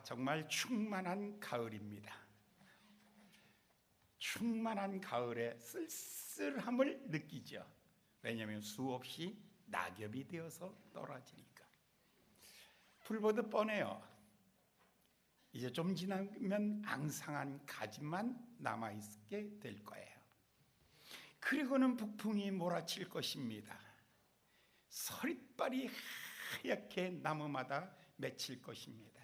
정말 충만한 가을입니다. 충만한 가을의 쓸쓸함을 느끼죠. 왜냐하면 수없이 낙엽이 되어서 떨어지니까. 불보듯 뻔해요. 이제 좀 지나면 앙상한 가지만 남아있게 될 거예요. 그리고는 북풍이 몰아칠 것입니다. 서릿발이 하얗게 나무마다 맺힐 것입니다.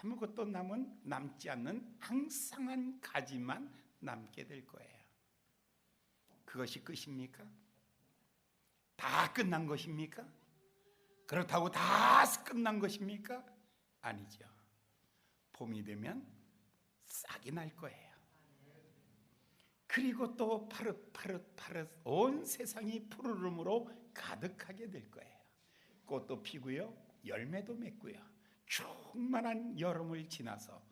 아무것도 남지 않는 앙상한 가지만 남게 될 거예요. 그것이 끝입니까? 다 끝난 것입니까? 그렇다고 다 끝난 것입니까? 아니죠. 봄이 되면 싹이 날 거예요. 그리고 또 파릇파릇 온 세상이 푸르름으로 가득하게 될 거예요. 꽃도 피고요, 열매도 맺고요. 충만한 여름을 지나서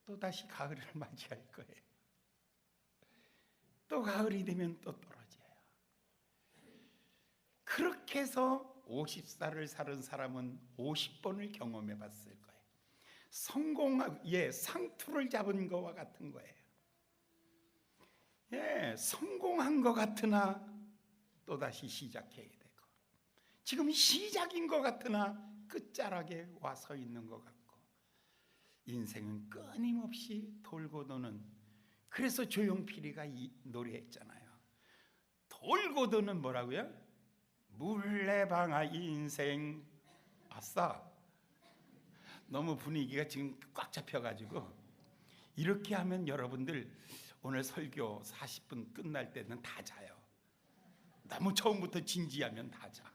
또 다시 가을을 맞이할 거예요. 또 가을이 되면 또 떨어져요. 그렇게 해서 50살을 사는 사람은 50번을 경험해 봤을 거예요. 상투를 잡은 것과 같은 거예요. 성공한 것 같으나 또다시 시작해야 되고, 지금 시작인 것 같으나 끝자락에 와 서 있는 것 같고, 인생은 끊임없이 돌고 도는, 그래서 조용필이가 이 노래했잖아요. 돌고 도는 뭐라고요? 물레방아 인생. 아싸, 너무 분위기가 지금 꽉 잡혀가지고 이렇게 하면 여러분들 오늘 설교 40분 끝날 때는 다 자요. 너무 처음부터 진지하면 다 자.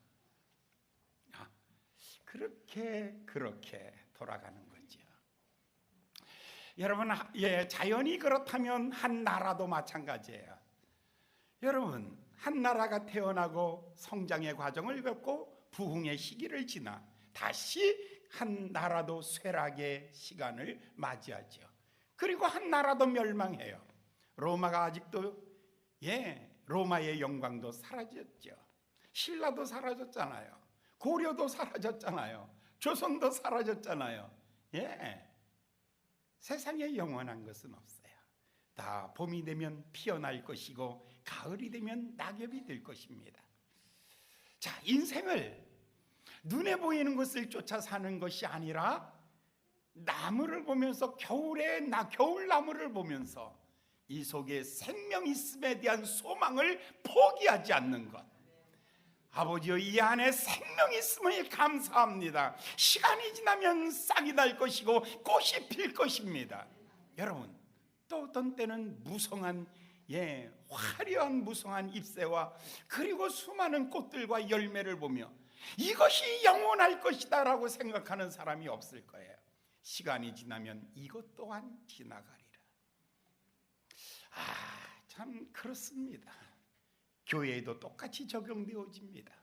그렇게 돌아가는 거죠. 여러분, 자연이 그렇다면 한 나라도 마찬가지예요. 여러분, 한 나라가 태어나고 성장의 과정을 겪고 부흥의 시기를 지나 다시 한 나라도 쇠락의 시간을 맞이하죠. 그리고 한 나라도 멸망해요. 로마가 아직도 로마의 영광도 사라졌죠. 신라도 사라졌잖아요. 고려도 사라졌잖아요. 조선도 사라졌잖아요. 세상에 영원한 것은 없어요. 다 봄이 되면 피어날 것이고 가을이 되면 낙엽이 될 것입니다. 자, 인생을 눈에 보이는 것을 쫓아 사는 것이 아니라 나무를 보면서, 겨울나무를 보면서 이 속에 생명이 있음에 대한 소망을 포기하지 않는 것. 아버지여, 이 안에 생명이 있음을 감사합니다. 시간이 지나면 싹이 날 것이고 꽃이 필 것입니다. 여러분, 또 어떤 때는 무성한 화려한 무성한 잎새와 그리고 수많은 꽃들과 열매를 보며 이것이 영원할 것이다 라고 생각하는 사람이 없을 거예요. 시간이 지나면 이것 또한 지나가리라. 참 그렇습니다. 교회에도 똑같이 적용되어집니다.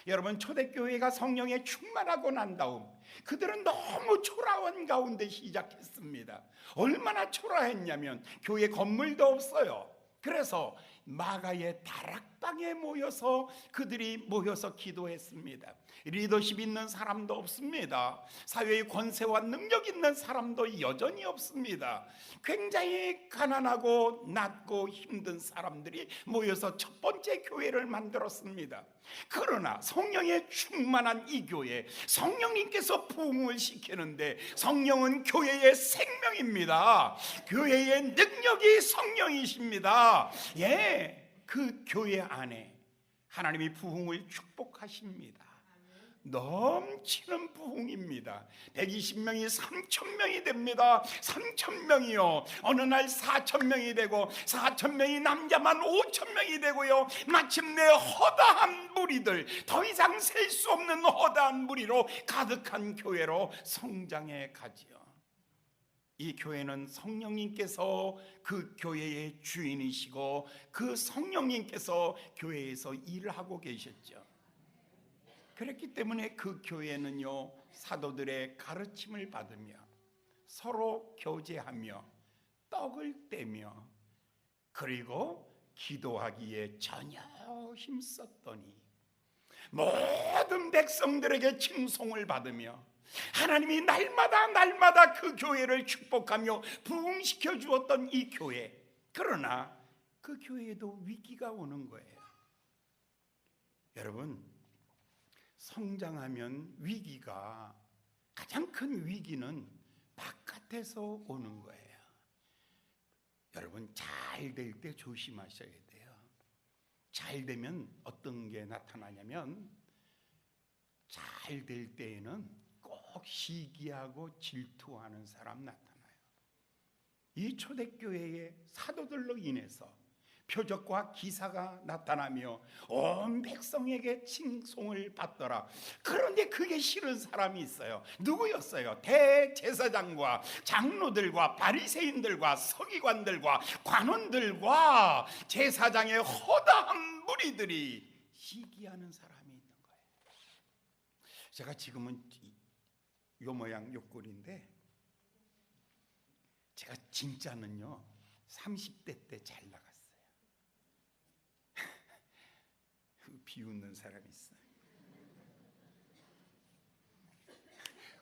여러분, 초대교회가 성령에 충만하고 난 다음 그들은 너무 초라한 가운데 시작했습니다. 얼마나 초라했냐면 교회 건물도 없어요. 그래서 마가의 다락방에 그들이 모여서 기도했습니다. 리더십 있는 사람도 없습니다. 사회의 권세와 능력 있는 사람도 여전히 없습니다. 굉장히 가난하고 낮고 힘든 사람들이 모여서 첫 번째 교회를 만들었습니다. 그러나 성령에 충만한 이 교회, 성령님께서 부흥을 시키는데 성령은 교회의 생명입니다. 교회의 능력이 성령이십니다. 그 교회 안에 하나님이 부흥을 축복하십니다. 넘치는 부흥입니다. 120명이 3,000명이 됩니다. 3,000명이요 어느 날 4,000명이 되고 4,000명이 남자만 5,000명이 되고요, 마침내 허다한 무리들, 더 이상 셀 수 없는 허다한 무리로 가득한 교회로 성장해 가지요. 이 교회는 성령님께서 그 교회의 주인이시고 그 성령님께서 교회에서 일을 하고 계셨죠. 그렇기 때문에 그 교회는요, 사도들의 가르침을 받으며 서로 교제하며 떡을 떼며 그리고 기도하기에 전혀 힘썼더니 모든 백성들에게 칭송을 받으며 하나님이 날마다 그 교회를 축복하며 부흥시켜 주었던 이 교회, 그러나 그 교회에도 위기가 오는 거예요. 여러분, 성장하면 위기가, 가장 큰 위기는 바깥에서 오는 거예요. 여러분, 잘 될 때 조심하셔야 돼요. 잘 되면 어떤 게 나타나냐면, 잘 될 때에는 꼭 시기하고 질투하는 사람 나타나요. 이 초대교회의 사도들로 인해서 표적과 기사가 나타나며 온 백성에게 칭송을 받더라. 그런데 그게 싫은 사람이 있어요. 누구였어요? 대제사장과 장로들과 바리새인들과 서기관들과 관원들과 제사장의 허다한 무리들이 시기하는 사람이 있는 거예요. 제가 지금은 요 모양 요 꼴인데, 제가 진짜는요 30대 때 잘 나갔어요. 비웃는 사람이 있어요.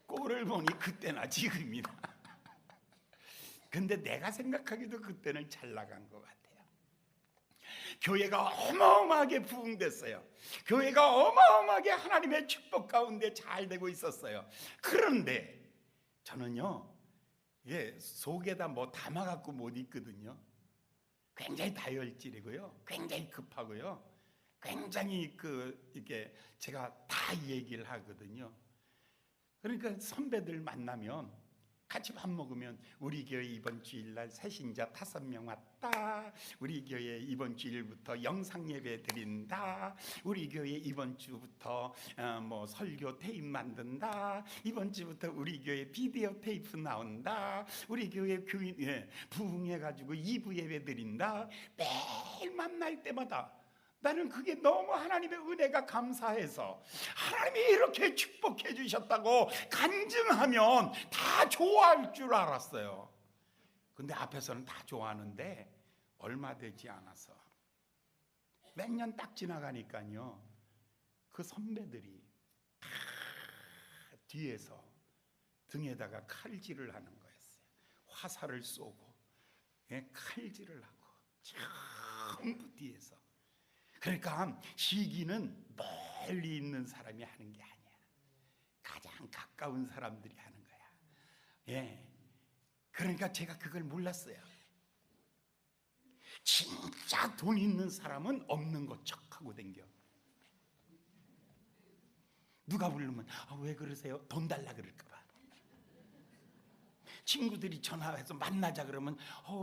꼴을 보니 그때나 지금이나. 근데 내가 생각하기도 그때는 잘 나간 것 같아요. 교회가 어마어마하게 부흥됐어요. 교회가 어마어마하게 하나님의 축복 가운데 잘 되고 있었어요. 그런데 저는요, 속에다 뭐 담아갖고 못 있거든요. 굉장히 다혈질이고요, 굉장히 급하고요, 굉장히 이게 제가 다 얘기를 하거든요. 그러니까 선배들 만나면 같이 밥 먹으면, 우리 교회 이번 주일날 새신자 5명 왔다, 우리 교회 이번 주일부터 영상 예배 드린다, 우리 교회 이번 주부터 뭐 설교 테이프 만든다, 이번 주부터 우리 교회 비디오 테이프 나온다, 우리 교회 부흥해가지고 2부 예배 드린다. 매일 만날 때마다 나는 그게 너무 하나님의 은혜가 감사해서, 하나님이 이렇게 축복해 주셨다고 간증하면 다 좋아할 줄 알았어요. 근데 앞에서는 다 좋아하는데 얼마 되지 않아서 몇 년 딱 지나가니까요, 그 선배들이 다 뒤에서 등에다가 칼질을 하는 거였어요. 화살을 쏘고 칼질을 하고 전부 뒤에서. 그러니까 시기는 멀리 있는 사람이 하는 게 아니야. 가장 가까운 사람들이 하는 거야. 그러니까 제가 그걸 몰랐어요. 진짜 돈 있는 사람은 없는 것 척하고 댕겨. 누가 부르면 왜 그러세요? 돈 달라 그럴까 봐. 친구들이 전화해서 만나자 그러면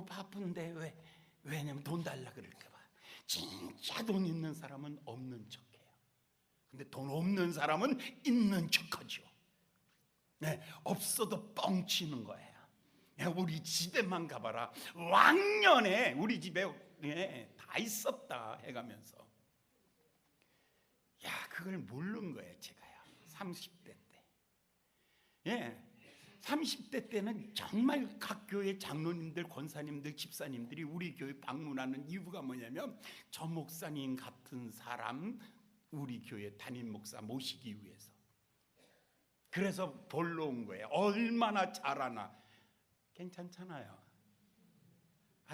바쁜데 왜냐면 돈 달라 그럴까 봐. 진짜 돈 있는 사람은 없는 척해요. 근데 돈 없는 사람은 있는 척하죠. 없어도 뻥치는 거예요. 우리 집에만 가봐라, 왕년에 우리 집에 다 있었다 해가면서. 그걸 모르는 거예요, 제가요. 30대 때. 30대 때는 정말 각 교회 장로님들, 권사님들, 집사님들이 우리 교회 방문하는 이유가 뭐냐면, 저 목사님 같은 사람 우리 교회 담임 목사 모시기 위해서. 그래서 보러 온 거예요. 얼마나 잘하나. 괜찮잖아요.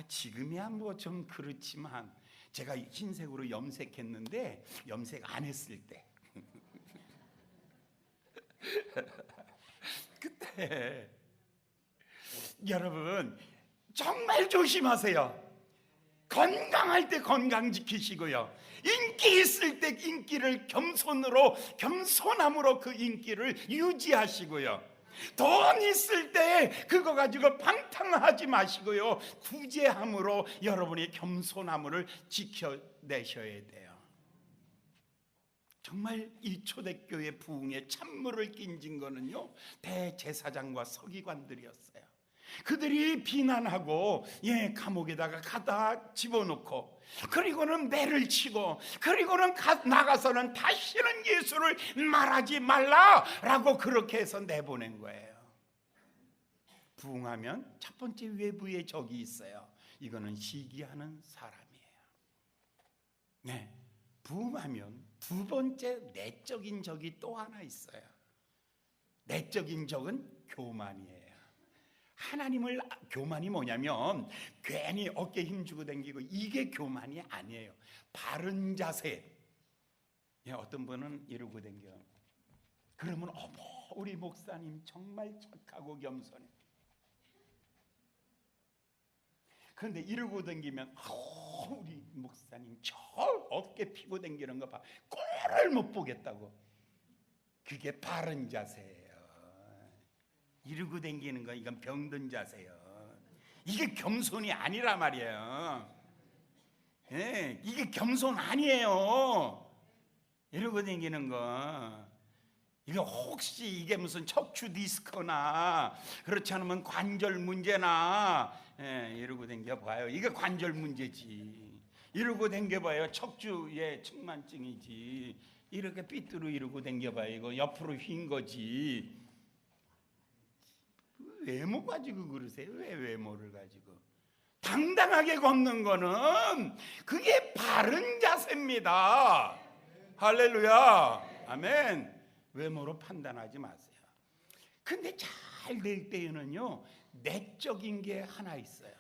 지금이야 뭐 좀 그렇지만, 제가 흰색으로 염색했는데 염색 안 했을 때 그때 여러분 정말 조심하세요. 건강할 때 건강 지키시고요, 인기 있을 때 인기를 겸손함으로 그 인기를 유지하시고요, 돈 있을 때 그거 가지고 방탕하지 마시고요, 구제함으로 여러분의 겸손함을 지켜내셔야 돼요. 정말 이 초대교회 부흥의 찬물을 끼얹은 거는요, 대제사장과 서기관들이었어요. 그들이 비난하고 감옥에다가 가다 집어넣고, 그리고는 매를 치고, 그리고는 나가서는 다시는 예수를 말하지 말라라고 그렇게 해서 내보낸 거예요. 부흥하면 첫 번째 외부의 적이 있어요. 이거는 시기하는 사람이에요. 부흥하면 두 번째 내적인 적이 또 하나 있어요. 내적인 적은 교만이에요. 하나님을 교만이 뭐냐면 괜히 어깨 힘주고 다니고 이게 교만이 아니에요. 바른 자세. 어떤 분은 이러고 다녀. 그러면 어머 우리 목사님 정말 착하고 겸손해. 그런데 이러고 다니면 우리 목사님 저 어깨 피고 다니는 거 봐. 꼴을 못 보겠다고. 그게 바른 자세예요. 이러고 다니는 거 이건 병든 자세요. 이게 겸손이 아니라 말이에요. 예, 이게 겸손 아니에요. 이러고 다니는 거. 이거 혹시 이게 무슨 척추 디스크나 그렇지 않으면 관절 문제나 이러고 다녀봐요. 이게 관절 문제지. 이러고 다녀봐요. 척추의 측만증이지. 이렇게 삐뚤어 이러고 다녀봐요. 이거 옆으로 휜 거지. 외모 가지고 그러세요? 왜 외모를 가지고? 당당하게 걷는 거는 그게 바른 자세입니다. 할렐루야. 아멘. 외모로 판단하지 마세요. 근데 잘 될 때에는요 내적인 게 하나 있어요.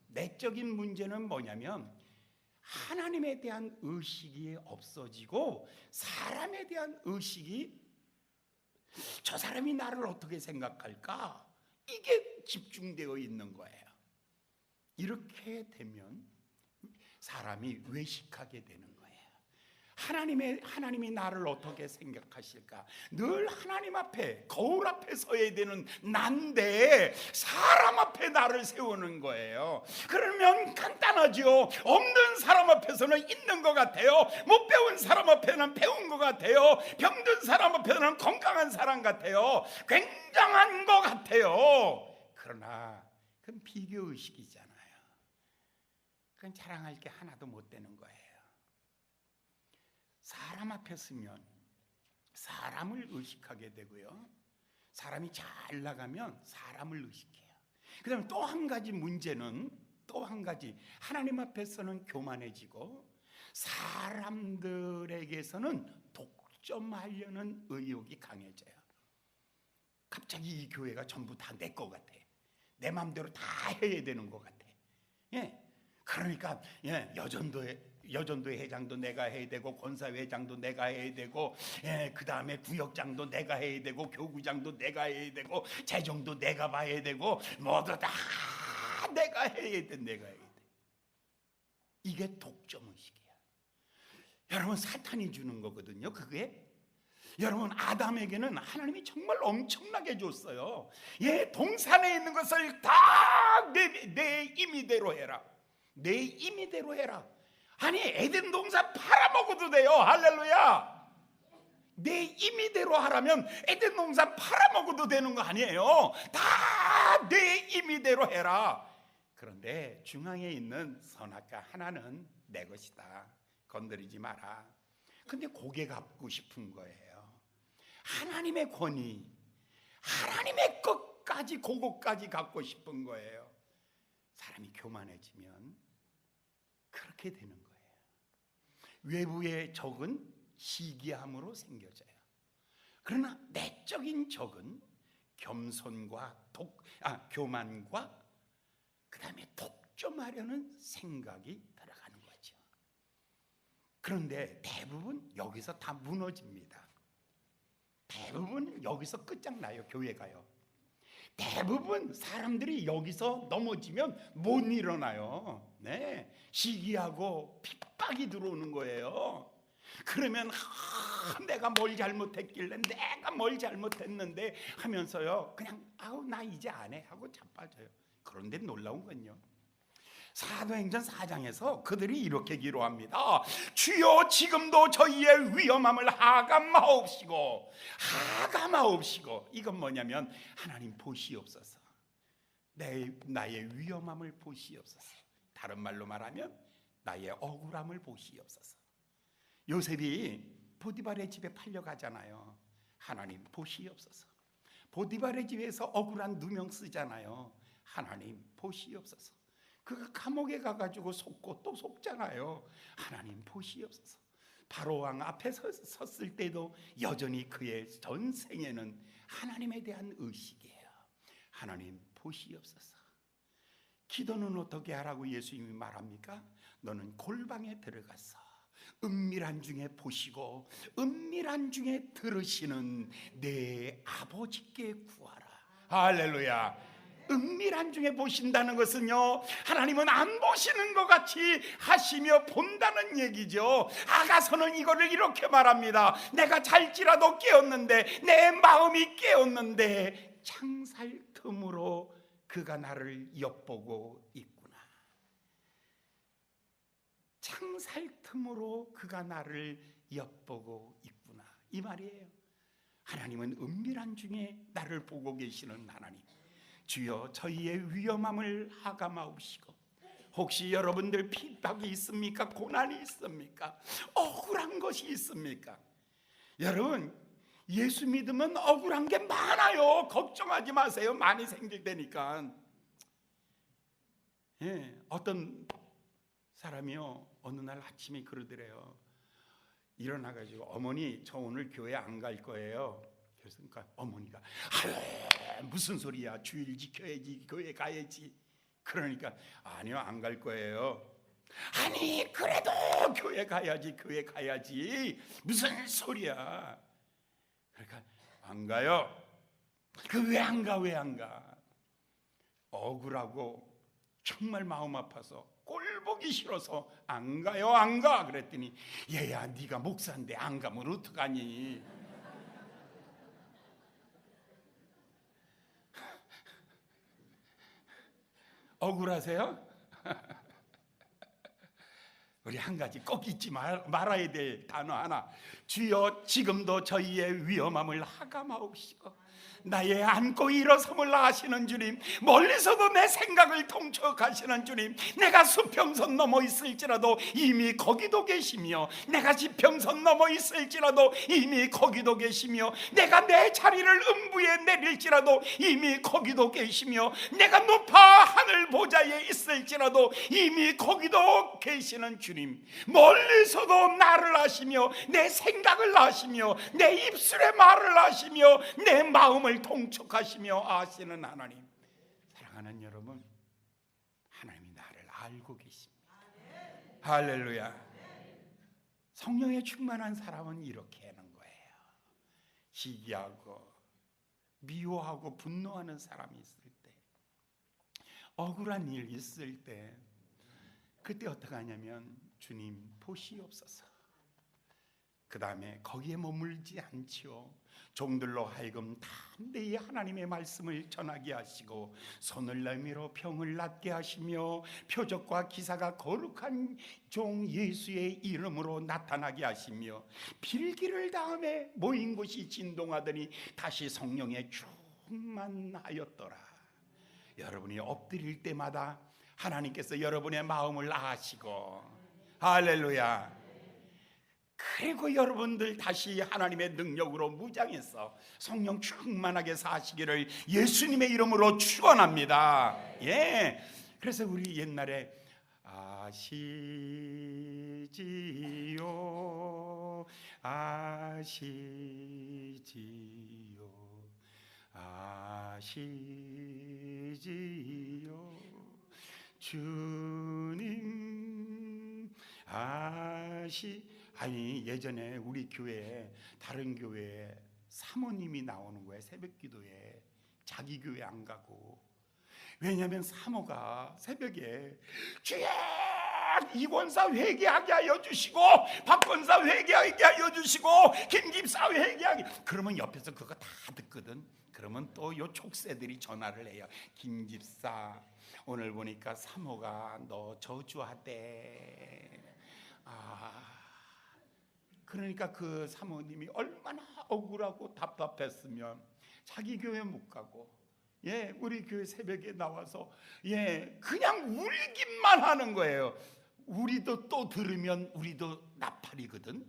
내적인 문제는 뭐냐면 하나님에 대한 의식이 없어지고 사람에 대한 의식이 저 사람이 나를 어떻게 생각할까? 이게 집중되어 있는 거예요. 이렇게 되면 사람이 외식하게 되는 거예요. 하나님이 나를 어떻게 생각하실까? 늘 하나님 앞에 거울 앞에 서야 되는 난데 사람 앞에 나를 세우는 거예요. 그러면 간단하죠. 없는 사람 앞에서는 있는 것 같아요. 못 배운 사람 앞에는 배운 것 같아요. 병든 사람 앞에는 건강한 사람 같아요. 굉장한 것 같아요. 그러나 그건 비교의식이잖아요. 그건 자랑할 게 하나도 못 되는 거예요. 사람 앞에 서면 사람을 의식하게 되고요. 사람이 잘 나가면 사람을 의식해요. 그 다음에 또 한 가지 문제는 또 한 가지 하나님 앞에서는 교만해지고 사람들에게서는 독점하려는 의욕이 강해져요. 갑자기 이 교회가 전부 다 내 것 같아. 내 마음대로 다 해야 되는 것 같아. 예. 그러니까 여전도의 회장도 내가 해야 되고 권사회장도 내가 해야 되고 그 다음에 구역장도 내가 해야 되고 교구장도 내가 해야 되고 재정도 내가 봐야 되고 모두 다 내가 해야 돼. 내가 해야 돼. 이게 독점의식이야. 여러분 사탄이 주는 거거든요. 그게 여러분 아담에게는 하나님이 정말 엄청나게 줬어요. 동산에 있는 것을 다 내 임의대로 해라. 내 임의대로 해라. 아니 에덴 동산 팔아먹어도 돼요. 할렐루야. 내 임의대로 하라면 에덴 동산 팔아먹어도 되는 거 아니에요. 다 내 임의대로 해라. 그런데 중앙에 있는 선악과 하나는 내 것이다. 건드리지 마라. 근데 고개 갖고 싶은 거예요. 하나님의 권위, 하나님의 것까지 그것까지 갖고 싶은 거예요. 사람이 교만해지면 그렇게 되는 거예요. 외부의 적은 시기함으로 생겨져요. 그러나 내적인 적은 겸손과 교만과 그 다음에 독점하려는 생각이 들어가는 거죠. 그런데 대부분 여기서 다 무너집니다. 대부분 여기서 끝장나요. 교회가요. 대부분 사람들이 여기서 넘어지면 못 일어나요. 네, 시기하고 핍박이 들어오는 거예요. 그러면 내가 뭘 잘못했길래 내가 뭘 잘못했는데 하면서요 그냥 나 이제 안 해 하고 자빠져요. 그런데 놀라운 건요, 사도행전 4장에서 그들이 이렇게 기록합니다. 주여 지금도 저희의 위험함을 하감하옵시고. 이건 뭐냐면 하나님 보시옵소서. 나의 위험함을 보시옵소서. 다른 말로 말하면 나의 억울함을 보시옵소서. 요셉이 보디발의 집에 팔려가잖아요. 하나님 보시옵소서. 보디발의 집에서 억울한 누명 쓰잖아요. 하나님 보시옵소서. 그 감옥에 가가지고 속고 또 속잖아요. 하나님 보시옵소서. 바로 왕 앞에 섰을 때도 여전히 그의 전생에는 하나님에 대한 의식이에요. 하나님 보시옵소서. 기도는 어떻게 하라고 예수님이 말합니까? 너는 골방에 들어가서 은밀한 중에 보시고 은밀한 중에 들으시는 내 아버지께 구하라. 할렐루야. 은밀한 중에 보신다는 것은요, 하나님은 안 보시는 것 같이 하시며 본다는 얘기죠. 아가서는 이거를 이렇게 말합니다. 내가 잘지라도 깨었는데, 내 마음이 깨었는데 창살 틈으로 그가 나를 엿보고 있구나. 창살 틈으로 그가 나를 엿보고 있구나, 이 말이에요. 하나님은 은밀한 중에 나를 보고 계시는 하나님. 주여, 저희의 위험함을 하감하옵시고, 혹시 여러분들 핍박이 있습니까? 고난이 있습니까? 억울한 것이 있습니까? 여러분, 예수 믿으면 억울한 게 많아요. 걱정하지 마세요. 많이 생길 테니까. 어떤 사람이요, 어느 날 아침에 그러더래요. 일어나가지고, 어머니 저 오늘 교회 안 갈 거예요. 그러니까 어머니가, 무슨 소리야, 주일 지켜야지, 교회 가야지. 그러니까, 아니요, 안 갈 거예요. 아니 그래도 교회 가야지, 교회 가야지, 무슨 소리야. 그러니까 안 가요. 그 왜 안 가, 왜 안 가? 억울하고 정말 마음 아파서, 꼴 보기 싫어서 안 가요, 안 가. 그랬더니, 얘야 네가 목사인데 안 가면 어떡하니? 억울하세요? 우리 한 가지 꼭 잊지 말아야 될 단어 하나. 주여, 지금도 저희의 위험함을 하감하옵시고, 나의 안고 일어섬을 아시는 주님, 멀리서도 내 생각을 통촉하시는 주님, 내가 수평선 넘어 있을지라도 이미 거기도 계시며, 내가 지평선 넘어 있을지라도 이미 거기도 계시며, 내가 내 자리를 음부에 내릴지라도 이미 거기도 계시며, 내가 높아 하늘 보좌에 있을지라도 이미 거기도 계시는 주님, 멀리서도 나를 아시며 내 생각을 아시며 내 입술의 말을 아시며 내 마음을 통촉하시며 아시는 하나님. 사랑하는 여러분, 하나님이 나를 알고 계십니다. 할렐루야. 성령에 충만한 사람은 이렇게 하는 거예요. 시기하고 미워하고 분노하는 사람이 있을 때, 억울한 일 있을 때, 그때 어떻게 하냐면, 주님 보시옵소서. 그 다음에 거기에 머물지 않지요. 종들로 하여금 담대히 하나님의 말씀을 전하게 하시고, 손을 내밀어 병을 낫게 하시며, 표적과 기사가 거룩한 종 예수의 이름으로 나타나게 하시며, 필기를 다음에 모인 곳이 진동하더니 다시 성령에 충만하였더라. 여러분이 엎드릴 때마다 하나님께서 여러분의 마음을 아시고, 할렐루야. 그리고 여러분들 다시 하나님의 능력으로 무장해서 성령 충만하게 사시기를 예수님의 이름으로 축원합니다. 예. 그래서 우리 옛날에 아시지요, 아시지요, 아시지요, 주님 아니, 예전에 우리 교회에, 다른 교회에 사모님이 나오는 거예요. 새벽기도에. 자기 교회 안 가고. 왜냐하면 사모가 새벽에, 주여 이 권사 회개하게 하여 주시고, 박 권사 회개하게 하여 주시고, 김 집사 회개하게. 그러면 옆에서 그거 다 듣거든. 그러면 또 요 촉새들이 전화를 해요. 김 집사, 오늘 보니까 사모가 너 저주하대. 그러니까 그 사모님이 얼마나 억울하고 답답했으면 자기 교회 못 가고, 우리 교회 새벽에 나와서 그냥 울기만 하는 거예요. 우리도 또 들으면 우리도 나팔이거든.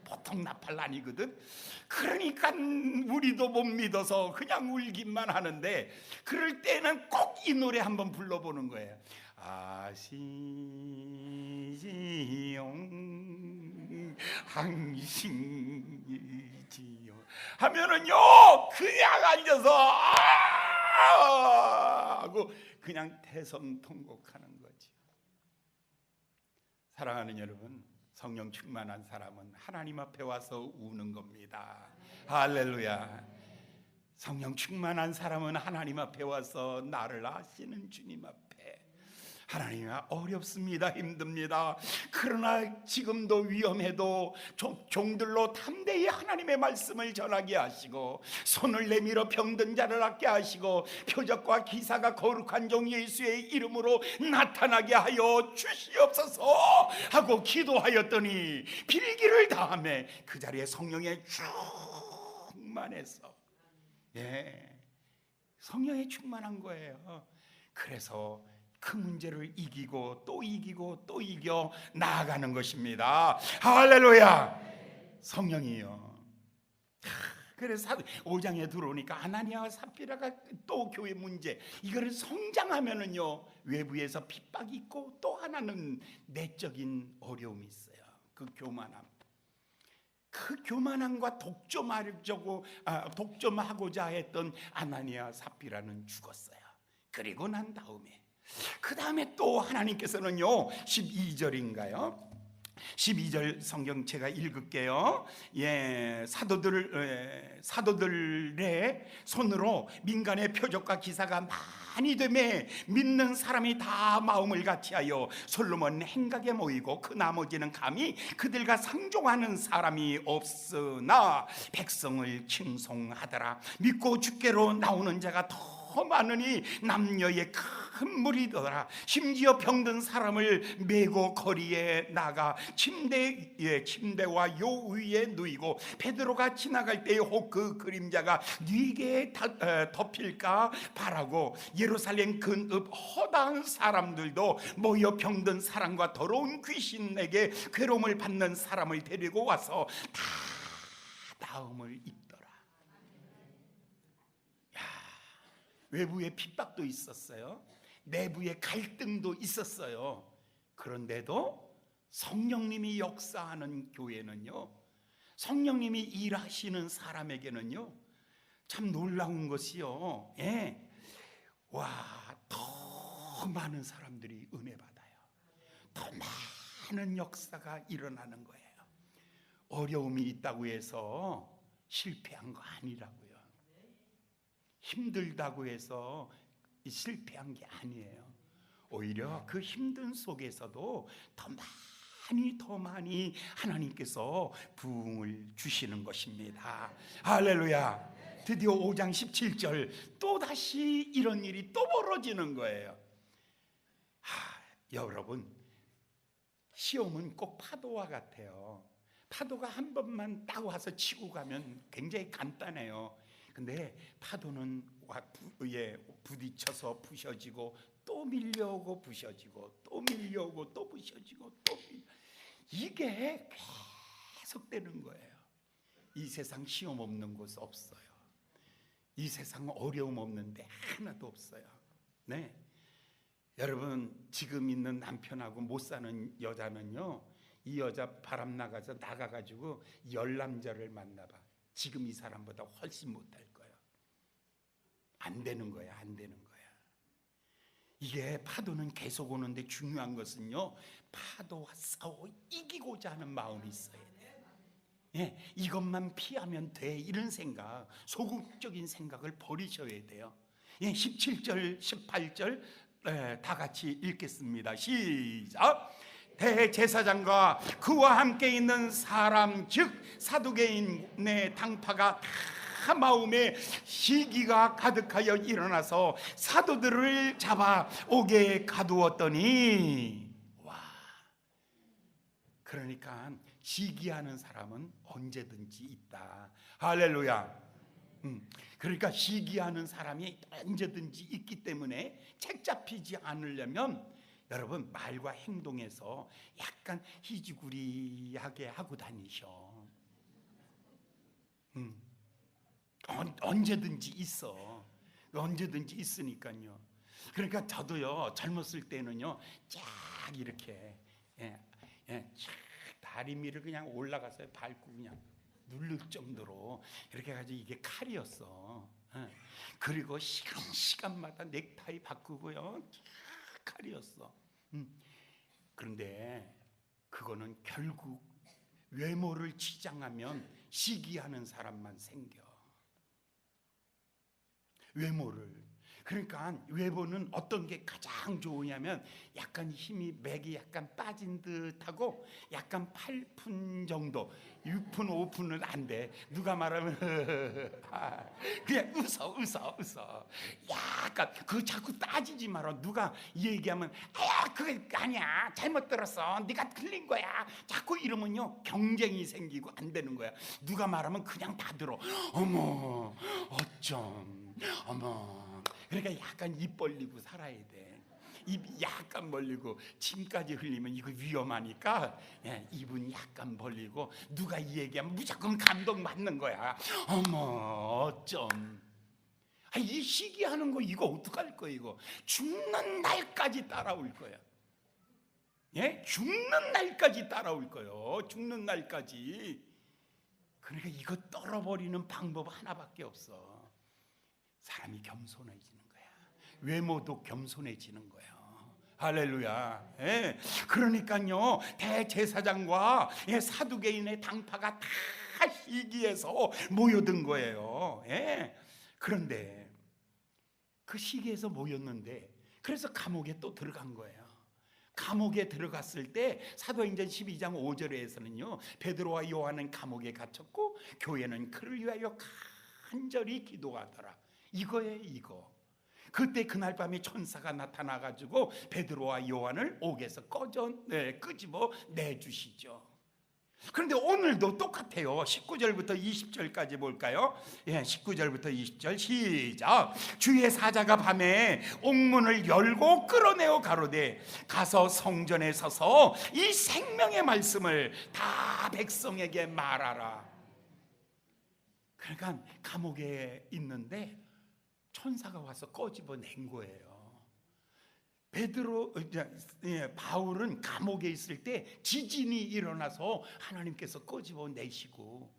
보통 나팔 아니거든. 그러니까 우리도 못 믿어서 그냥 울기만 하는데, 그럴 때는 꼭 이 노래 한번 불러보는 거예요. 아시지요, 항신이지요, 하면은요 그냥 앉아서 하고 그냥 대성통곡하는 거지. 사랑하는 여러분, 성령 충만한 사람은 하나님 앞에 와서 우는 겁니다. 할렐루야. 성령 충만한 사람은 하나님 앞에 와서 나를 아시는 주님 앞에, 하나님 어렵습니다, 힘듭니다. 그러나 지금도 위험해도 종들로 담대히 하나님의 말씀을 전하게 하시고, 손을 내밀어 병든 자를 낫게 하시고, 표적과 기사가 거룩한 종 예수의 이름으로 나타나게 하여 주시옵소서 하고 기도하였더니 빌기를 다음에 그 자리에 성령의 충만해서, 성령에 충만한 거예요. 그래서 그 문제를 이기고 또 이기고 또 이겨 나아가는 것입니다. 할렐루야. 성령이요. 그래서 5장에 들어오니까 아나니아와 삽비라가 또 교회 문제, 이거를 성장하면은요 외부에서 핍박이 있고, 또 하나는 내적인 어려움이 있어요. 그 교만함. 그 교만함과 독점하고자 했던 아나니아 삽비라는 죽었어요. 그리고 난 다음에 그 다음에 또 하나님께서는요 12절인가요? 12절 성경 제가 읽을게요. 사도들의 손으로 민간의 표적과 기사가 많이 되매 믿는 사람이 다 마음을 같이하여 솔로몬 행각에 모이고, 그 나머지는 감히 그들과 상종하는 사람이 없으나 백성을 칭송하더라. 믿고 주께로 나오는 자가 더 많으니 남녀의 큰 무리더라. 심지어 병든 사람을 메고 거리에 나가 침대와 요 위에 누이고, 베드로가 지나갈 때에 혹 그 그림자가 네게 덮일까 바라고, 예루살렘 근읍 허다한 사람들도 모여 병든 사람과 더러운 귀신에게 괴로움을 받는 사람을 데리고 와서 다 나음을 입더라. 외부의 핍박도 있었어요. 내부의 갈등도 있었어요. 그런데도 성령님이 역사하는 교회는요, 성령님이 일하시는 사람에게는요 참 놀라운 것이요, 더 많은 사람들이 은혜 받아요. 더 많은 역사가 일어나는 거예요. 어려움이 있다고 해서 실패한 거 아니라고요. 힘들다고 해서 실패한 게 아니에요. 오히려 그 힘든 속에서도 더 많이 하나님께서 부흥을 주시는 것입니다. 할렐루야. 드디어 5장 17절 또다시 이런 일이 또 벌어지는 거예요. 여러분, 시험은 꼭 파도와 같아요. 파도가 한 번만 딱 와서 치고 가면 굉장히 간단해요. 근데 파도는 부딪혀서 부셔지고, 또 밀려오고 부셔지고, 또 밀려오고 또 부셔지고, 이게 계속되는 거예요. 이 세상 시험 없는 곳 없어요. 이 세상 어려움 없는 데 하나도 없어요. 네, 여러분, 지금 있는 남편하고 못 사는 여자는요, 이 여자 바람 나가가지고 열남자를 만나봐. 지금 이 사람보다 훨씬 못할 거예요. 안 되는 거야, 안 되는 거야. 이게 파도는 계속 오는데 중요한 것은요, 파도와 싸워 이기고자 하는 마음이 있어야 돼요. 이것만 피하면 돼, 이런 생각, 소극적인 생각을 버리셔야 돼요. 17절, 18절 다 같이 읽겠습니다. 시작. 대제사장과 그와 함께 있는 사람, 즉 사두개인의 당파가 다 마음에 시기가 가득하여 일어나서 사도들을 잡아 옥에 가두었더니, 그러니까 시기하는 사람은 언제든지 있다. 할렐루야. 그러니까 시기하는 사람이 언제든지 있기 때문에 책 잡히지 않으려면 여러분, 말과 행동에서 약간 희지구리하게 하고 다니셔. 언제든지 있어. 언제든지 있으니까요. 그러니까 저도요, 젊었을 때는요, 쫙 이렇게 다리미를 그냥 올라가서 밟고 그냥 누를 정도로 이렇게 해가지고 이게 칼이었어. 그리고 시간마다 넥타이 바꾸고요. 칼이었어. 그런데 그거는 결국 외모를 치장하면 시기하는 사람만 생겨. 외모를. 그러니까 외모는 어떤 게 가장 좋으냐면 약간 힘이 맥이 약간 빠진 듯하고 약간 8푼 정도, 6푼 5푼은 안 돼. 누가 말하면 그냥 웃어. 약간 그거 자꾸 따지지 마라. 누가 얘기하면 아야 그게 아니야, 잘못 들었어, 네가 틀린 거야, 자꾸 이러면요 경쟁이 생기고 안 되는 거야. 누가 말하면 그냥 다 들어. 어머 어쩜, 어머. 그러니까 약간 입 벌리고 살아야 돼. 입 약간 벌리고 침까지 흘리면 이거 위험하니까 입은 약간 벌리고 누가 이 얘기하면 무조건 감동받는 거야. 어머 어쩜. 이 시기하는 거 이거 어떡할 거야. 이거 죽는 날까지 따라올 거야. 예? 죽는 날까지 따라올 거예요. 죽는 날까지. 그러니까 이거 떨어버리는 방법 하나밖에 없어. 사람이 겸손해지는 거야. 외모도 겸손해지는 거예요. 할렐루야. 예. 그러니까요 대제사장과 사두개인의 당파가 다 시기에서 모여든 거예요. 예. 그런데 그 시기에서 모였는데 그래서 감옥에 또 들어간 거예요. 감옥에 들어갔을 때 사도행전 12장 5절에서는요 베드로와 요한은 감옥에 갇혔고 교회는 그를 위하여 간절히 기도하더라. 이거예요 이거. 그때 그날 밤에 천사가 나타나가지고 베드로와 요한을 옥에서 끄집어 내주시죠. 그런데 오늘도 똑같아요. 19절부터 20절까지 볼까요? 19절부터 20절 시작. 주의 사자가 밤에 옥문을 열고 끌어내어 가로되 가서 성전에 서서 이 생명의 말씀을 다 백성에게 말하라. 그러니까 감옥에 있는데 천사가 와서 꺼집어낸 거예요. 바울은 감옥에 있을 때 지진이 일어나서 하나님께서 꺼집어내시고,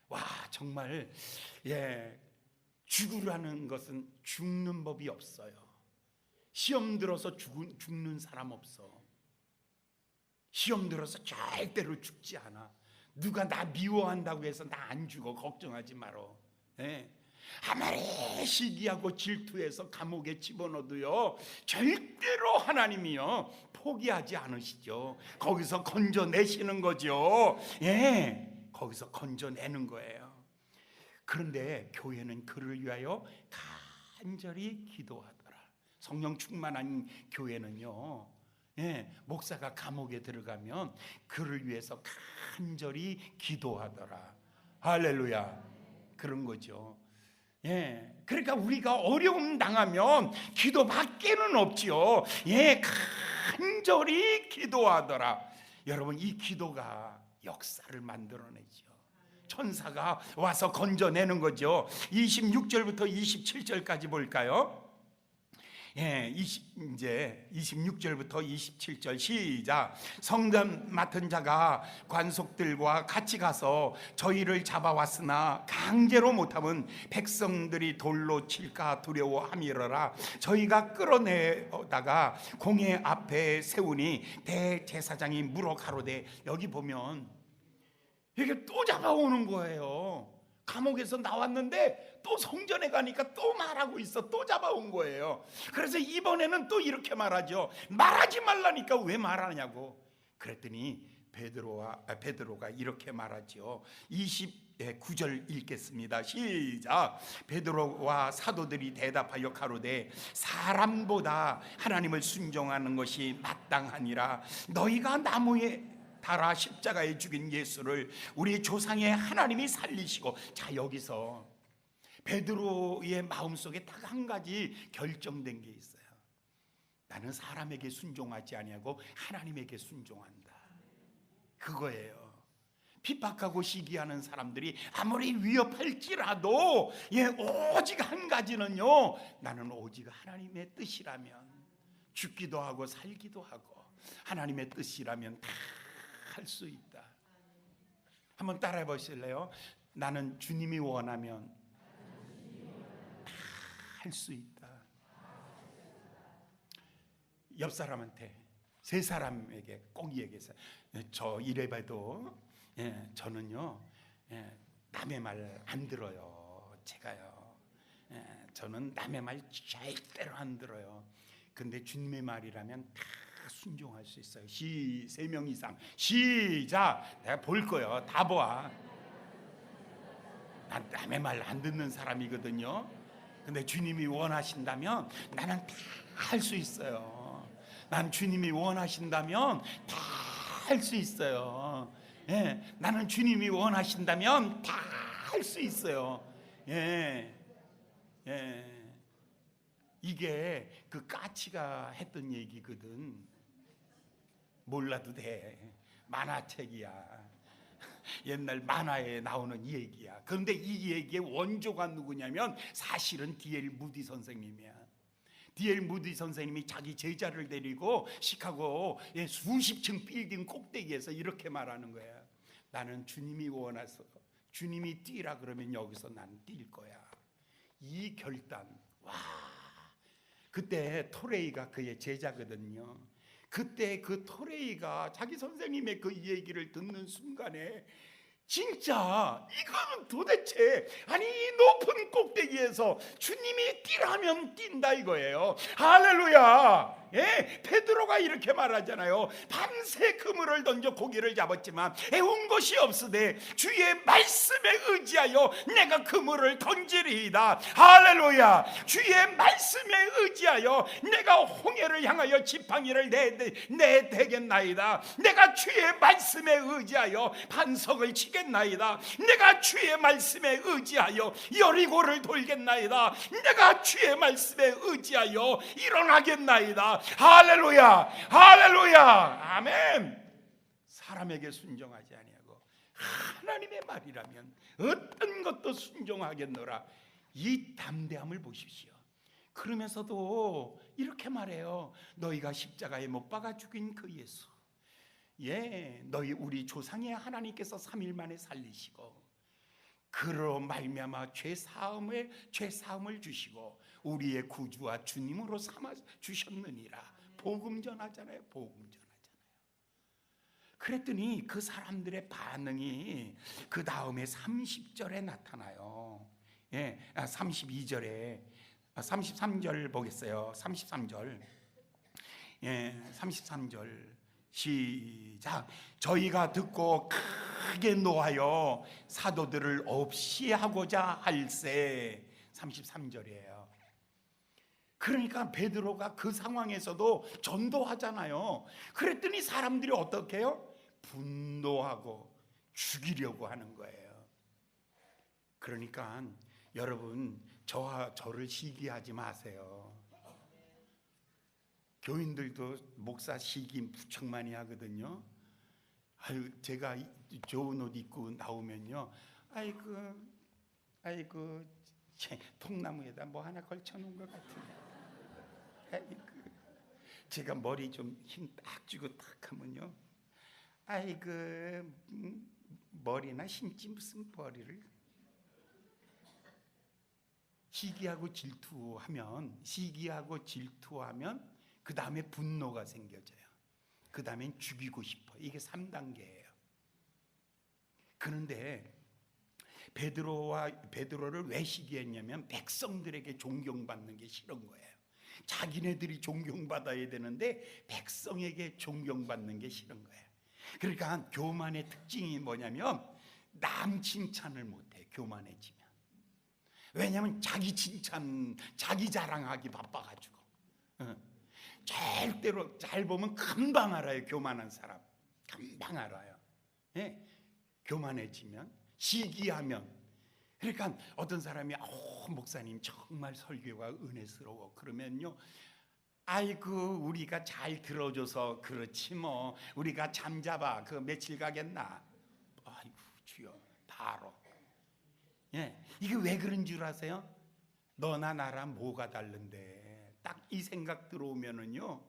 와 정말 죽으라는 것은 죽는 법이 없어요. 시험 들어서 죽는 사람 없어. 시험 들어서 절대로 죽지 않아. 누가 나 미워한다고 해서 나 안 죽어. 걱정하지 말어. 아무리 시기하고 질투해서 감옥에 집어넣어도요 절대로 하나님이요 포기하지 않으시죠. 거기서 건져내시는 거죠. 거기서 건져내는 거예요. 그런데 교회는 그를 위하여 간절히 기도하더라. 성령 충만한 교회는요 목사가 감옥에 들어가면 그를 위해서 간절히 기도하더라. 할렐루야. 그런 거죠. 그러니까 우리가 어려움 당하면 기도밖에는 없지요. 간절히 기도하더라. 여러분 이 기도가 역사를 만들어내죠. 천사가 와서 건져내는 거죠. 26절부터 27절까지 볼까요? 이제 26절부터 27절 시작. 성전 맡은 자가 관속들과 같이 가서 저희를 잡아왔으나 강제로 못하면 백성들이 돌로 칠까 두려워함이러라. 저희가 끌어내다가 공회 앞에 세우니 대제사장이 물어 가로되. 여기 보면 이게 또 잡아오는 거예요. 감옥에서 나왔는데 또 성전에 가니까 또 말하고 있어. 또 잡아온 거예요. 그래서 이번에는 또 이렇게 말하죠. 말하지 말라니까 왜 말하냐고. 그랬더니 베드로가 이렇게 말하죠. 29절 읽겠습니다. 시작. 베드로와 사도들이 대답하여 가로되 사람보다 하나님을 순종하는 것이 마땅하니라. 너희가 나무에 달아 십자가에 죽인 예수를 우리 조상의 하나님이 살리시고. 자 여기서 베드로의 마음속에 딱 한 가지 결정된 게 있어요. 나는 사람에게 순종하지 아니하고 하나님에게 순종한다. 그거예요. 핍박하고 시기하는 사람들이 아무리 위협할지라도 오직 한 가지는요, 나는 오직 하나님의 뜻이라면 죽기도 하고 살기도 하고 하나님의 뜻이라면 다 할 수 있다. 한번 따라해 보실래요? 나는 주님이 원하면 다 할 수 있다. 옆 사람한테, 세 사람에게 꼭 얘기해서, 저 이래봐도 저는요 남의 말 안 들어요. 제가요 저는 남의 말 절대로 안 들어요. 근데 주님의 말이라면 다 순종할 수 있어요. 세 명 이상 시작. 내가 볼 거예요. 다 봐. 난 남의 말 안 듣는 사람이거든요. 근데 주님이 원하신다면 나는 다 할 수 있어요. 난 주님이 원하신다면 다 할 수 있어요. 나는 주님이 원하신다면 다 할 수 있어요. 이게 그 까치가 했던 얘기거든. 몰라도 돼. 만화책이야. 옛날 만화에 나오는 얘기야. 그런데 이 얘기의 원조가 누구냐면 사실은 D.L. 무디 선생님이야. D.L. 무디 선생님이 자기 제자를 데리고 시카고 수십 층 빌딩 꼭대기에서 이렇게 말하는 거야. 나는 주님이 원해서 주님이 뛰라 그러면 여기서 나는 뛸 거야. 이 결단. 와. 그때 토레이가 그의 제자거든요. 그때 그 토레이가 자기 선생님의 그 얘기를 듣는 순간에 진짜 이거는 도대체 아니 이 높은 꼭대기에서 주님이 뛰라면 뛴다 이거예요. 할렐루야. 베드로가 이렇게 말하잖아요. 밤새 그물을 던져 고기를 잡았지만 애운 것이 없으되 주의 말씀에 의지하여 내가 그물을 던지리이다. 할렐루야. 주의 말씀에 의지하여 내가 홍해를 향하여 지팡이를 내대겠나이다. 내가 주의 말씀에 의지하여 반석을 치겠나이다. 내가 주의 말씀에 의지하여 여리고를 돌겠나이다. 내가 주의 말씀에 의지하여 일어나겠나이다. 할렐루야. 할렐루야. 아멘. 사람에게 순종하지 아니하고 하나님의 말이라면 어떤 것도 순종하겠노라. 이 담대함을 보십시오. 그러면서도 이렇게 말해요. 너희가 십자가에 못 박아 죽인 그 예수, 너희 우리 조상의 하나님께서 3일 만에 살리시고 그로 말미암아 죄사함을 주시고 우리의 구주와 주님으로 삼아 주셨느니라. 복음 전하잖아요. 복음 전하잖아요. 그랬더니 그 사람들의 반응이 그 다음에 30절에 나타나요. 32절에 33절 보겠어요. 33절. 33절 시작. 저희가 듣고 크게 노하여 사도들을 없이 하고자 할세. 33절이에요. 그러니까 베드로가 그 상황에서도 전도하잖아요. 그랬더니 사람들이 어떻게 해요? 분노하고 죽이려고 하는 거예요. 그러니까 여러분 저와 저를 시기하지 마세요. 교인들도 목사 시기 무척 많이 하거든요. 아유, 제가 좋은 옷 입고 나오면요, 아이고 통나무에다 뭐 하나 걸쳐놓은 것 같은데, 제가 머리 좀 힘 딱 주고 딱 하면요, 아이고 머리나 심지 무슨 머리를. 시기하고 질투하면 그 다음에 분노가 생겨져요. 그 다음엔 죽이고 싶어. 이게 3단계예요. 그런데 베드로를 왜 시기했냐면 백성들에게 존경받는 게 싫은 거예요. 자기네들이 존경받아야 되는데 백성에게 존경받는 게 싫은 거예요. 그러니까 교만의 특징이 뭐냐면 남 칭찬을 못해. 교만해지면. 왜냐하면 자기 칭찬, 자기 자랑하기 바빠가지고. 절대로 잘 보면 금방 알아요. 교만한 사람 금방 알아요. 교만해지면, 시기하면. 그러니까 어떤 사람이 목사님 정말 설교가 은혜스러워 그러면요, 아이고 우리가 잘 들어줘서 그렇지 뭐, 우리가 잠잡아 그 며칠 가겠나. 아이고 주여 바로. 이게 왜 그런 줄 아세요? 너나 나랑 뭐가 다른데. 딱 이 생각 들어오면은요,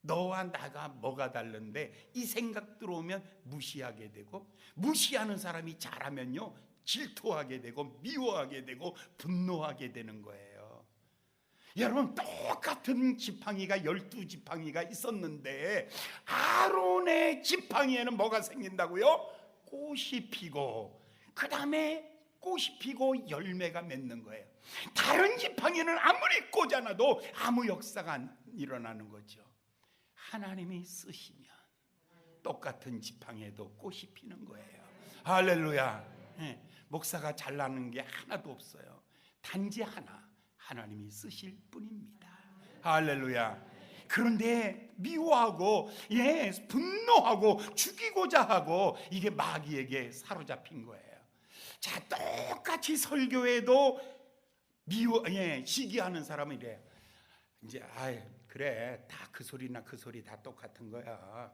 너와 나가 뭐가 다른데 이 생각 들어오면 무시하게 되고, 무시하는 사람이 잘하면요 질투하게 되고 미워하게 되고 분노하게 되는 거예요. 여러분, 똑같은 지팡이가 12지팡이가 있었는데 아론의 지팡이에는 뭐가 생긴다고요? 꽃이 피고, 그 다음에 꽃이 피고 열매가 맺는 거예요. 다른 지팡이는 아무리 꽂아놔도 아무 역사가 안 일어나는 거죠. 하나님이 쓰시면 똑같은 지팡이에도 꽃이 피는 거예요. 할렐루야. 목사가 잘나는 게 하나도 없어요. 단지 하나, 하나님이 쓰실 뿐입니다. 할렐루야. 그런데 미워하고 분노하고 죽이고자 하고 이게 마귀에게 사로잡힌 거예요. 자, 똑같이 설교에도 시기하는 사람은 이래요. 이제 그래, 다 그 소리나 그 소리 다 똑같은 거야.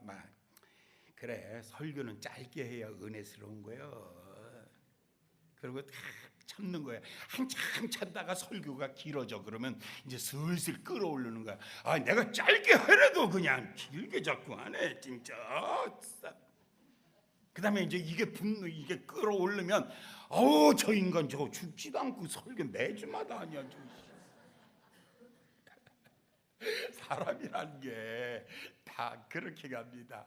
그래, 설교는 짧게 해야 은혜스러운 거예요. 그리고 다 참는 거야. 한참 참다가 설교가 길어져. 그러면 이제 슬슬 끌어올리는 거야. 내가 짧게 하려도 그냥 길게 자꾸 하네 진짜. 그 다음에 이제 이게 끌어올리면 저 인간 저거 죽지도 않고 설교 매주마다 하냐. 사람이란 게 다 그렇게 갑니다.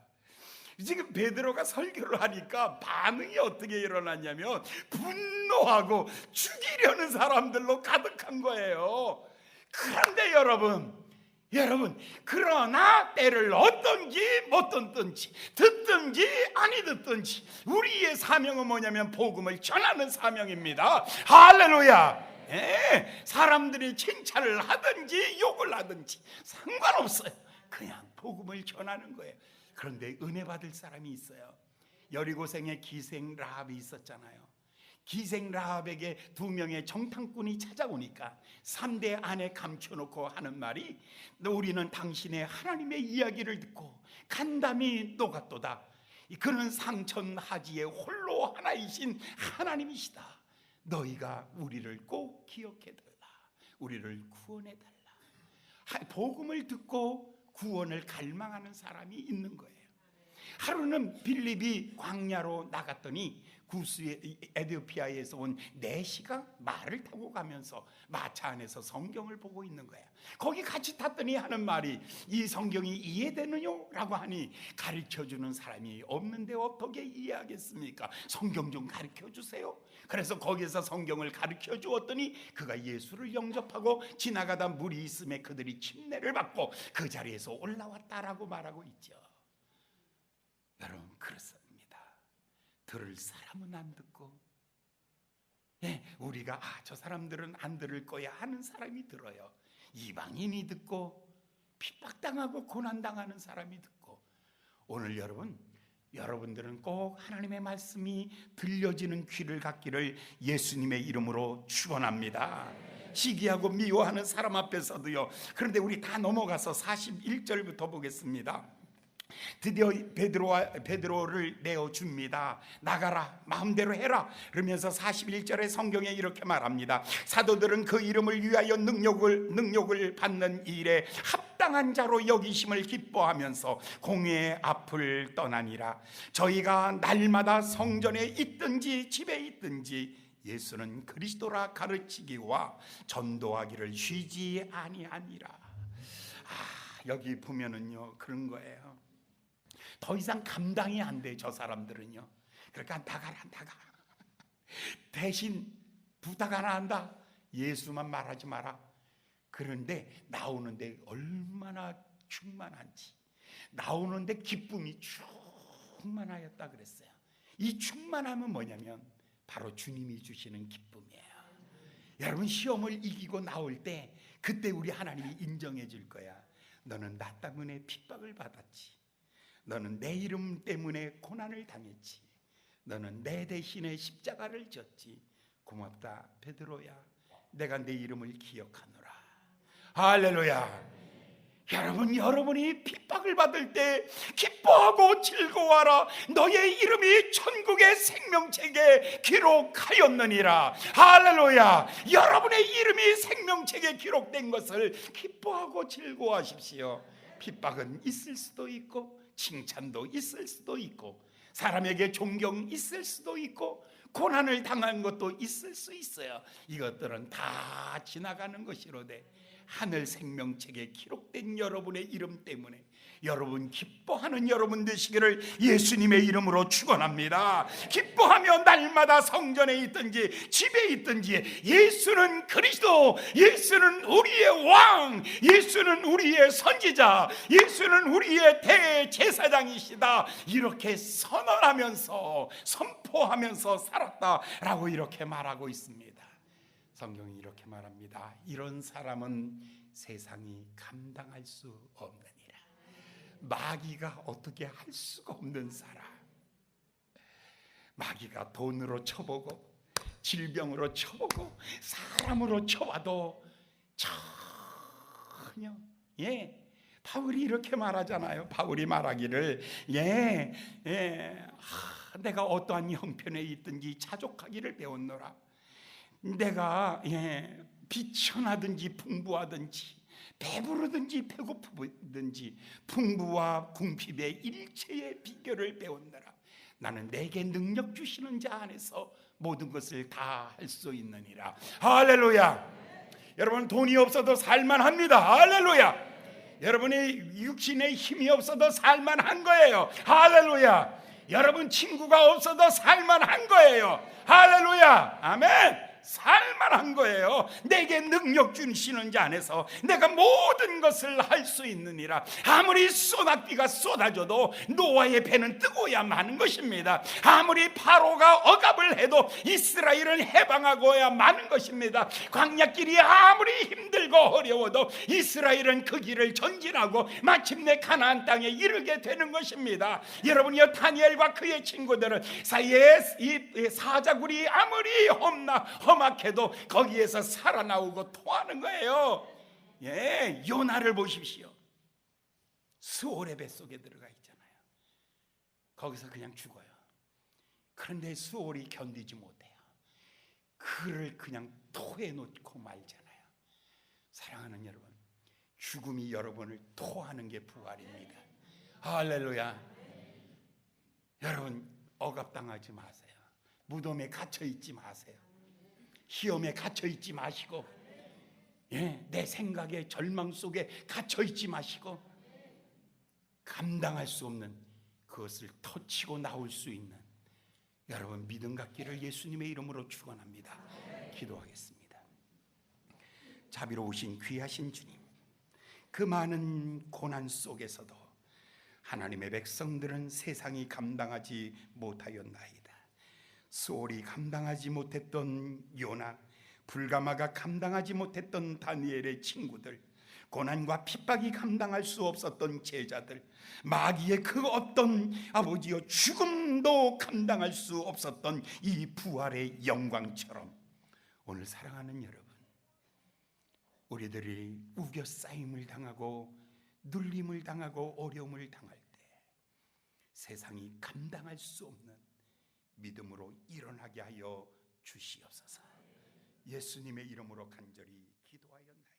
지금 베드로가 설교를 하니까 반응이 어떻게 일어났냐면 분노하고 죽이려는 사람들로 가득한 거예요. 그런데 여러분, 그러나 때를 어떤지 못 듣든지 듣든지 아니 듣든지 우리의 사명은 뭐냐면 복음을 전하는 사명입니다. 할렐루야. 사람들이 칭찬을 하든지 욕을 하든지 상관없어요. 그냥 복음을 전하는 거예요. 그런데 은혜 받을 사람이 있어요. 여리고성에 기생 라합이 있었잖아요. 기생 라합에게 2명의 정탐꾼이 찾아오니까 3대 안에 감춰놓고 하는 말이, 우리는 당신의 하나님의 이야기를 듣고 간담이 녹았도다. 그는 상천하지에 홀로 하나이신 하나님이시다. 너희가 우리를 꼭 기억해달라. 우리를 구원해달라. 복음을 듣고 구원을 갈망하는 사람이 있는 거예요. 하루는 빌립이 광야로 나갔더니 구스의 에티오피아에서 온 내시가 말을 타고 가면서 마차 안에서 성경을 보고 있는 거예요. 거기 같이 탔더니 하는 말이, 이 성경이 이해되느뇨? 라고 하니, 가르쳐주는 사람이 없는데 어떻게 이해하겠습니까? 성경 좀 가르쳐주세요. 그래서 거기서 성경을 가르쳐 주었더니 그가 예수를 영접하고 지나가다 물이 있음에 그들이 침례를 받고 그 자리에서 올라왔다라고 말하고 있죠. 여러분, 그렇습니다. 들을 사람은 안 듣고, 우리가 저 사람들은 안 들을 거야 하는 사람이 들어요. 이방인이 듣고, 핍박당하고 고난당하는 사람이 듣고. 오늘 여러분들은 꼭 하나님의 말씀이 들려지는 귀를 갖기를 예수님의 이름으로 축원합니다. 시기하고 미워하는 사람 앞에서도요. 그런데 우리 다 넘어가서 41절부터 보겠습니다. 드디어 베드로를 내어줍니다. 나가라, 마음대로 해라. 그러면서 41절에 성경에 이렇게 말합니다. 사도들은 그 이름을 위하여 능력을 받는 일에 합당한 자로 여기심을 기뻐하면서 공회의 앞을 떠나니라. 저희가 날마다 성전에 있든지 집에 있든지 예수는 그리스도라 가르치기와 전도하기를 쉬지 아니하니라. 여기 보면은요, 그런 거예요. 더 이상 감당이 안 돼, 저 사람들은요. 그러니까 나가라. 대신 부탁 하나 한다. 예수만 말하지 마라. 그런데 나오는데 얼마나 충만한지, 나오는데 기쁨이 충만하였다 그랬어요. 이 충만함은 뭐냐면 바로 주님이 주시는 기쁨이에요. 여러분, 시험을 이기고 나올 때 그때 우리 하나님이 인정해 줄 거야. 너는 나 때문에 핍박을 받았지. 너는 내 이름 때문에 고난을 당했지. 너는 내 대신에 십자가를 졌지. 고맙다 베드로야. 내가 내 이름을 기억하노라. 할렐루야. 여러분이 핍박을 받을 때 기뻐하고 즐거워하라. 너의 이름이 천국의 생명책에 기록하였느니라. 할렐루야. 여러분의 이름이 생명책에 기록된 것을 기뻐하고 즐거워하십시오. 핍박은 있을 수도 있고 칭찬도 있을 수도 있고 사람에게 존경 있을 수도 있고 고난을 당한 것도 있을 수 있어요. 이것들은 다 지나가는 것이로되 하늘 생명책에 기록된 여러분의 이름 때문에 여러분 기뻐하는 여러분 되시기를 예수님의 이름으로 축원합니다. 기뻐하며 날마다 성전에 있든지 집에 있든지 예수는 그리스도, 예수는 우리의 왕, 예수는 우리의 선지자, 예수는 우리의 대제사장이시다, 이렇게 선언하면서 선포하면서 살았다라고 이렇게 말하고 있습니다. 성경이 이렇게 말합니다. 이런 사람은 세상이 감당할 수 없느니라. 마귀가 어떻게 할 수가 없는 사람. 마귀가 돈으로 쳐보고 질병으로 쳐보고 사람으로 쳐봐도 전혀, 바울이 이렇게 말하잖아요. 바울이 말하기를 내가 어떠한 형편에 있든지 자족하기를 배웠노라. 내가 비천하든지 풍부하든지 배부르든지 배고프든지 풍부와 궁핍의 일체의 비결을 배웠노라. 나는 내게 능력 주시는 자 안에서 모든 것을 다 할 수 있느니라. 할렐루야. 여러분, 돈이 없어도 살만합니다. 할렐루야. 여러분이 육신의 힘이 없어도 살만한 거예요. 할렐루야. 여러분 친구가 없어도 살만한 거예요. 할렐루야. 아멘. 살만한 거예요. 내게 능력 주시는 자 안에서 내가 모든 것을 할 수 있느니라. 아무리 소낙비가 쏟아져도 노아의 배는 뜨고야 마는 것입니다. 아무리 파로가 억압을 해도 이스라엘은 해방하고야 마는 것입니다. 광야길이 아무리 힘들고 어려워도 이스라엘은 그 길을 전진하고 마침내 가나안 땅에 이르게 되는 것입니다. 여러분이요, 다니엘과 그의 친구들은 사이에 이 사자굴이 아무리 험악해도 거기에서 살아나오고 토하는 거예요. 요나를 보십시오. 수올의 뱃속에 들어가 있잖아요. 거기서 그냥 죽어요. 그런데 수올이 견디지 못해요. 그를 그냥 토해 놓고 말잖아요. 사랑하는 여러분, 죽음이 여러분을 토하는 게 부활입니다. 할렐루야. 여러분, 억압당하지 마세요. 무덤에 갇혀 있지 마세요. 시험에 갇혀 있지 마시고, 내 생각의 절망 속에 갇혀 있지 마시고, 감당할 수 없는 그것을 터치고 나올 수 있는 여러분 믿음 갖기를 예수님의 이름으로 축원합니다. 기도하겠습니다. 자비로우신 귀하신 주님, 그 많은 고난 속에서도 하나님의 백성들은 세상이 감당하지 못하였나이다. 수올이 감당하지 못했던 요나, 불가마가 감당하지 못했던 다니엘의 친구들, 고난과 핍박이 감당할 수 없었던 제자들, 마귀의 그 어떤 아버지여 죽음도 감당할 수 없었던 이 부활의 영광처럼 오늘 사랑하는 여러분, 우리들이 우겨싸임을 당하고 눌림을 당하고 어려움을 당할 때 세상이 감당할 수 없는 믿음으로 일어나게 하여 주시옵소서. 예수님의 이름으로 간절히 기도하였나이다.